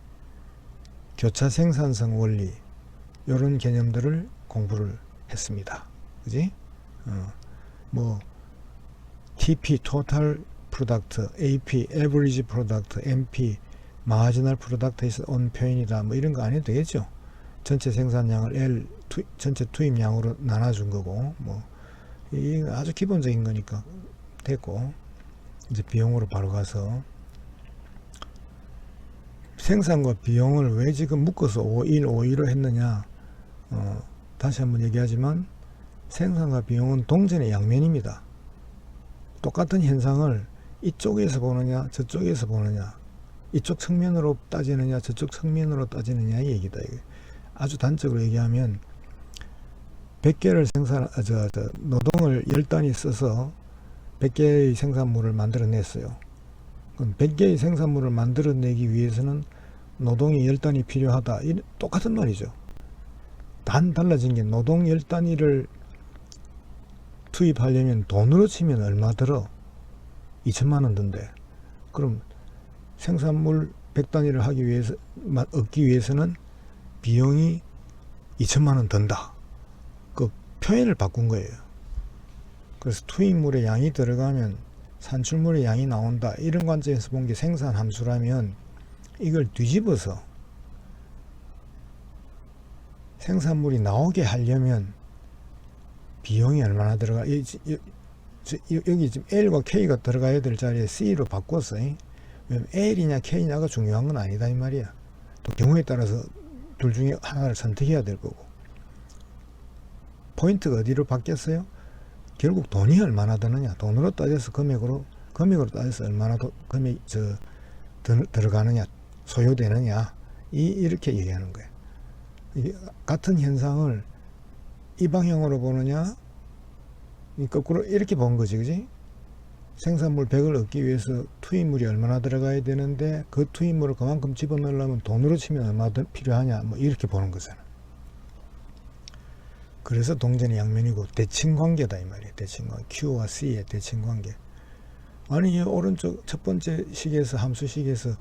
교차 생산성 원리 이런 개념들을 공부를 했습니다. 그지? 뭐 TP, Total Product, AP, Average Product, MP, Marginal Product에서 온 표현이다. 뭐 이런 거 안 해도 되겠죠. 전체 생산량을 L, 전체 투입량으로 나눠준 거고, 뭐 이 아주 기본적인 거니까 됐고, 이제 비용으로 바로 가서 생산과 비용을 왜 지금 묶어서 5일, 5일로 했느냐. 다시 한번 얘기하지만 생산과 비용은 동전의 양면입니다. 똑같은 현상을 이쪽에서 보느냐 저쪽에서 보느냐, 이쪽 측면으로 따지느냐 저쪽 측면으로 따지느냐 이 얘기다. 이게 아주 단적으로 얘기하면 100개를 노동을 10단위 써서 100개의 생산물을 만들어냈어요. 그럼 100개의 생산물을 만들어내기 위해서는 노동이 10단위 필요하다. 똑같은 말이죠. 단 달라진 게 노동 10단위를 투입하려면 돈으로 치면 얼마 들어? 2천만원 든대. 그럼 생산물 100단위를 얻기 위해서는 비용이 2천만원 든다. 그 표현을 바꾼 거예요. 그래서 투입물의 양이 들어가면 산출물의 양이 나온다. 이런 관점에서 본 게 생산 함수라면 이걸 뒤집어서 생산물이 나오게 하려면 비용이 얼마나 들어가? 여기 지금 L과 K가 들어가야 될 자리에 C로 바꿨어. 왜냐면 L이냐 K냐가 중요한 건 아니다 이 말이야. 또 경우에 따라서 둘 중에 하나를 선택해야 될 거고. 포인트가 어디로 바뀌었어요? 결국 돈이 얼마나 드느냐, 돈으로 따져서 금액으로 따져서 얼마나 들어가느냐, 소요되느냐, 이렇게 얘기하는 거예요. 이게 같은 현상을 이 방향으로 보느냐, 거꾸로 이렇게 본 거지, 그지? 생산물 100을 얻기 위해서 투입물이 얼마나 들어가야 되는데 그 투입물을 그만큼 집어넣으려면 돈으로 치면 얼마 더 필요하냐, 뭐 이렇게 보는 거잖아. 그래서 동전의 양면이고 대칭관계다 이 말이에요. 대칭관계. Q와 C의 대칭관계. 아니 오른쪽 첫 번째 식에서 함수식에서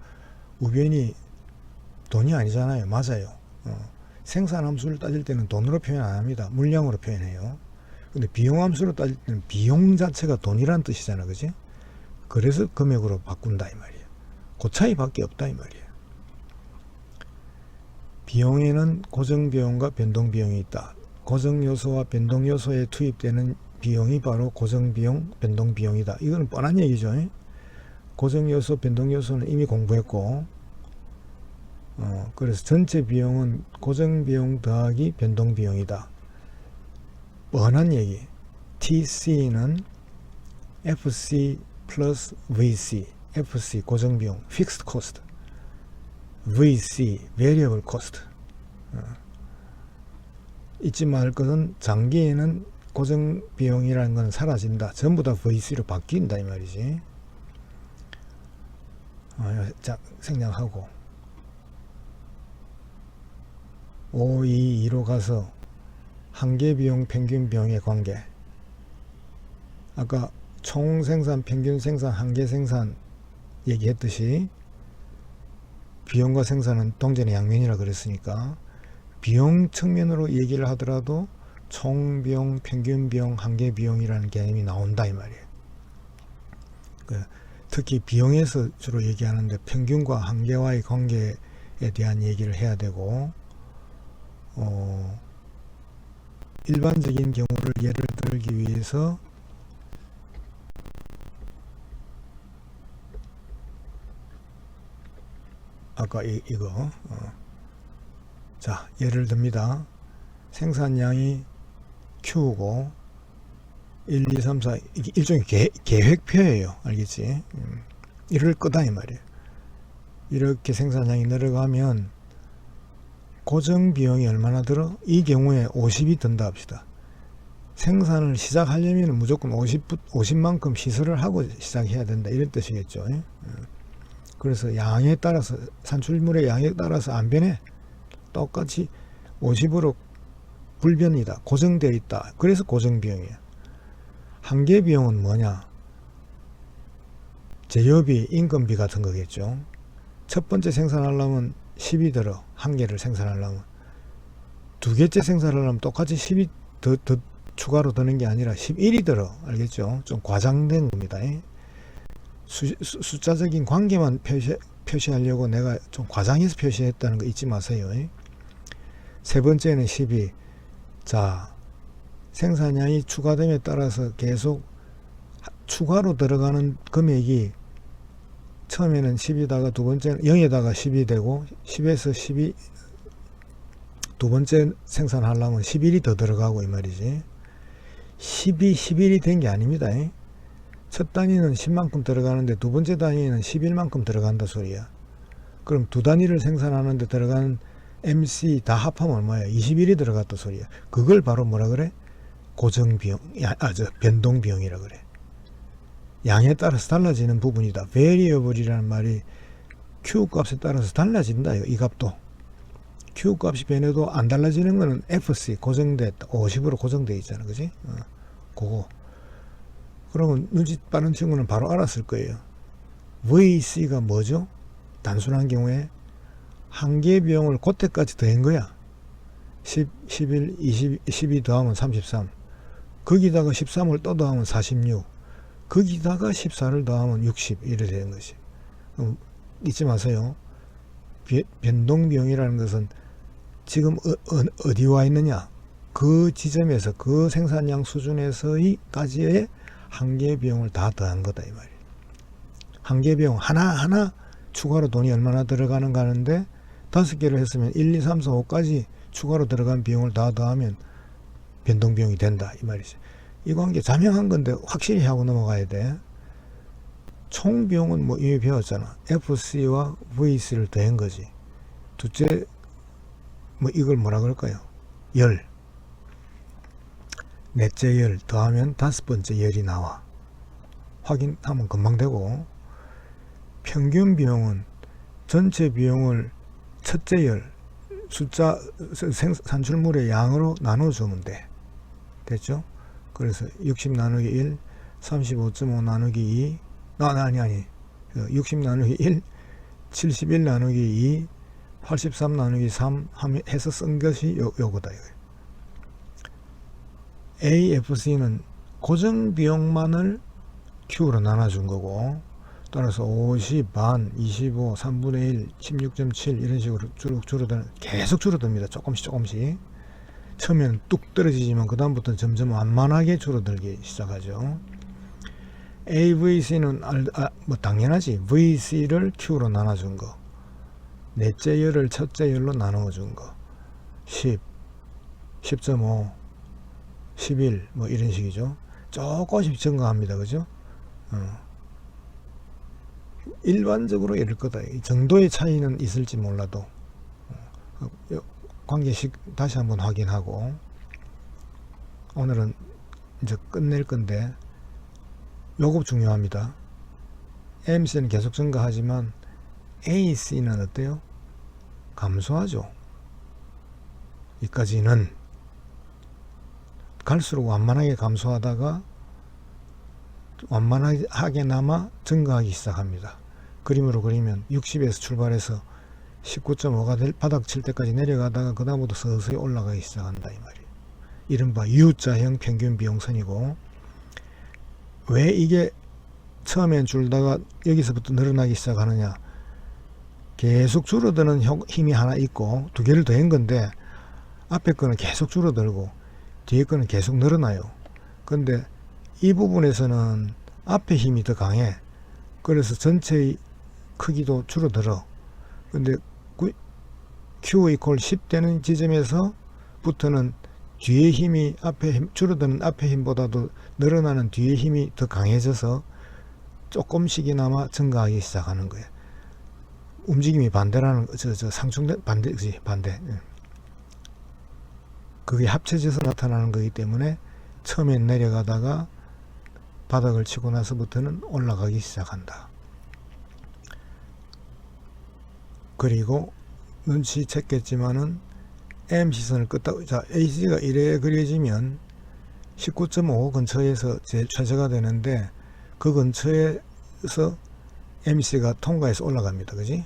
우변이 돈이 아니잖아요. 맞아요. 생산함수를 따질 때는 돈으로 표현 안 합니다. 물량으로 표현해요. 근데 비용함수로 따질 때는 비용 자체가 돈이란 뜻이잖아. 그지? 그래서 금액으로 바꾼다 이 말이에요. 그 차이밖에 없다 이 말이에요. 비용에는 고정비용과 변동비용이 있다. 고정요소와 변동요소에 투입되는 비용이 바로 고정비용, 변동비용이다. 이거는 뻔한 얘기죠. 고정요소, 변동요소는 이미 공부했고, 그래서 전체 비용은 고정비용 더하기 변동비용이다. 뻔한 얘기. TC는 FC 플러스 VC. FC 고정비용, fixed cost. VC, variable cost. 잊지 말 것은 장기에는 고정비용이라는 건 사라진다. 전부 다 VC로 바뀐다 이 말이지. 자, 생략하고 5, 2, 2로 가서 한계비용, 평균비용의 관계. 아까 총생산, 평균생산, 한계생산 얘기했듯이 비용과 생산은 동전의 양면이라 그랬으니까 비용 측면으로 얘기를 하더라도 총비용, 평균비용, 한계비용이라는 개념이 나온다 이 말이에요. 특히 비용에서 주로 얘기하는데 평균과 한계와의 관계에 대한 얘기를 해야 되고, 일반적인 경우를 예를 들기 위해서 아까 이거 자, 예를 듭니다. 생산량이 Q고 1, 2, 3, 4 이게 일종의 계획표예요. 알겠지? 이럴 거다 이 말이에요. 이렇게 생산량이 늘어가면 고정 비용이 얼마나 들어? 이 경우에 50이 든다 합시다. 생산을 시작하려면 무조건 50만큼 시설을 하고 시작해야 된다 이런 뜻이겠죠. 그래서 양에 따라서 산출물의 양에 따라서 안 변해. 똑같이 50으로 불변이다. 고정되어 있다. 그래서 고정비용이야. 한계비용은 뭐냐? 재료비, 인건비 같은 거겠죠. 첫 번째 생산하려면 10이 들어. 한 개를 생산하려면. 두 개째 생산하려면 똑같이 10이 더 추가로 드는 게 아니라 11이 들어. 알겠죠? 좀 과장된 겁니다. 숫자적인 관계만 표시하려고 내가 좀 과장해서 표시했다는 거 잊지 마세요. 세 번째는 12. 자, 생산량이 추가됨에 따라서 계속 추가로 들어가는 금액이 처음에는 10이다가 두 번째는 0에다가 10이 되고 10에서 12 두 번째 생산하려면 11이 더 들어가고 이 말이지. 10이 11이 된 게 아닙니다. 첫 단위는 10만큼 들어가는데 두 번째 단위는 11만큼 들어간다 소리야. 그럼 두 단위를 생산하는데 들어가는 MC 다 합하면 얼마야? 21이 들어갔다 소리야. 그걸 바로 뭐라 그래? 고정비용, 변동비용이라 그래. 양에 따라서 달라지는 부분이다. variable이라는 말이 Q 값에 따라서 달라진다. 이 값도. Q 값이 변해도 안 달라지는 거는 FC 고정됐다. 50으로 고정되어 있잖아. 그지? 그거. 그러면 눈치 빠른 친구는 바로 알았을 거예요. VC가 뭐죠? 단순한 경우에 한계비용을 그때까지 더한 거야. 10, 11, 20, 12 더하면 33. 거기다가 13을 또 더하면 46, 거기다가 14를 더하면 60 이래 되는 것이. 잊지 마세요. 변동비용이라는 것은 지금 어디 와 있느냐, 그 지점에서 그 생산량 수준에서의 까지의 한계 비용을 다 더한 거다 이 말이에요. 한계 비용 하나하나 추가로 돈이 얼마나 들어가는가 하는데 5개를 했으면 1, 2, 3, 4, 5까지 추가로 들어간 비용을 다 더하면 변동비용이 된다 이 말이죠. 이 관계 자명한 건데 확실히 하고 넘어가야 돼. 총 비용은 뭐 이미 배웠잖아. FC와 VC를 더한 거지. 둘째 뭐 이걸 뭐라 그럴까요? 열. 넷째 열 더하면 다섯 번째 열이 나와. 확인하면 금방 되고, 평균 비용은 전체 비용을 첫째 열 숫자 산출물의 양으로 나눠주면 돼. 됐죠? 그래서 60 나누기 1, 35.5 나누기 2, 아니 60 나누기 1, 71 나누기 2, 83 나누기 3 해서 쓴 것이 요거다. AFC는 고정 비용만을 Q로 나눠준 거고, 따라서 50, 반, 25, 3분의 1, 16.7 이런 식으로 계속 줄어듭니다. 조금씩. 처음에는 뚝 떨어지지만 그 다음부터는 점점 완만하게 줄어들기 시작하죠. AVC는 뭐 당연하지. VC를 Q로 나눠준 거, 넷째 열을 첫째 열로 나눠준 거, 10, 10.5, 11 뭐 이런 식이죠. 조금씩 증가합니다. 그죠? 일반적으로 이럴 거다. 이 정도의 차이는 있을지 몰라도 관계식 다시 한번 확인하고, 오늘은 이제 끝낼 건데 요거 중요합니다. MC는 계속 증가하지만 AC는 어때요? 감소하죠. 이까지는 갈수록 완만하게 감소하다가 완만하게나마 증가하기 시작합니다. 그림으로 그리면 60에서 출발해서 19.5가 바닥 칠 때까지 내려가다가 그 다음부터 서서히 올라가기 시작한다 이 말이에요. 이른바 U자형 평균 비용선이고, 왜 이게 처음엔 줄다가 여기서부터 늘어나기 시작하느냐, 계속 줄어드는 힘이 하나 있고, 두 개를 더한 건데 앞에 거는 계속 줄어들고 뒤에 거는 계속 늘어나요. 근데 이 부분에서는 앞에 힘이 더 강해. 그래서 전체의 크기도 줄어들어. 근데 Q 이퀄 10 되는 지점에서부터는 뒤에 힘이 줄어드는 앞에 힘보다도 늘어나는 뒤에 힘이 더 강해져서 조금씩이나마 증가하기 시작하는 거예요. 움직임이 반대라는 상충된 반대지, 반대. 그게 합쳐져서 나타나는 거기 때문에 처음엔 내려가다가 바닥을 치고 나서부터는 올라가기 시작한다. 그리고 눈치챘겠지만은 M시선을 끄다, 자, AC가 이래 그려지면 19.5 근처에서 제일 최저가 되는데, 그 근처에서 MC가 통과해서 올라갑니다. 그지?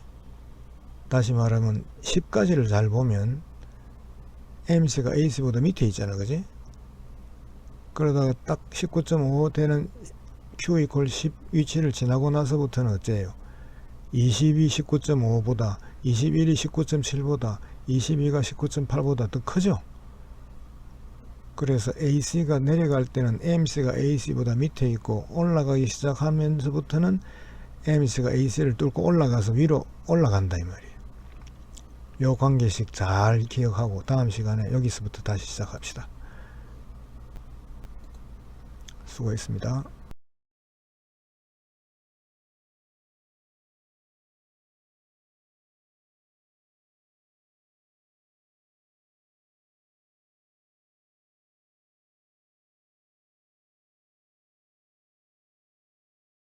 다시 말하면 10까지를 잘 보면 MC가 AC보다 밑에 있잖아. 그지? 그러다가 딱 19.5 되는 Q 이퀄 10 위치를 지나고 나서부터는 어째요? 20이 19.5보다, 21이 19.7보다, 22가 19.8보다 더 크죠? 그래서 AC가 내려갈 때는 MC가 AC보다 밑에 있고, 올라가기 시작하면서부터는 MC가 AC를 뚫고 올라가서 위로 올라간다 이 말이에요. 요 관계식 잘 기억하고 다음 시간에 여기서부터 다시 시작합시다. 수고했습니다.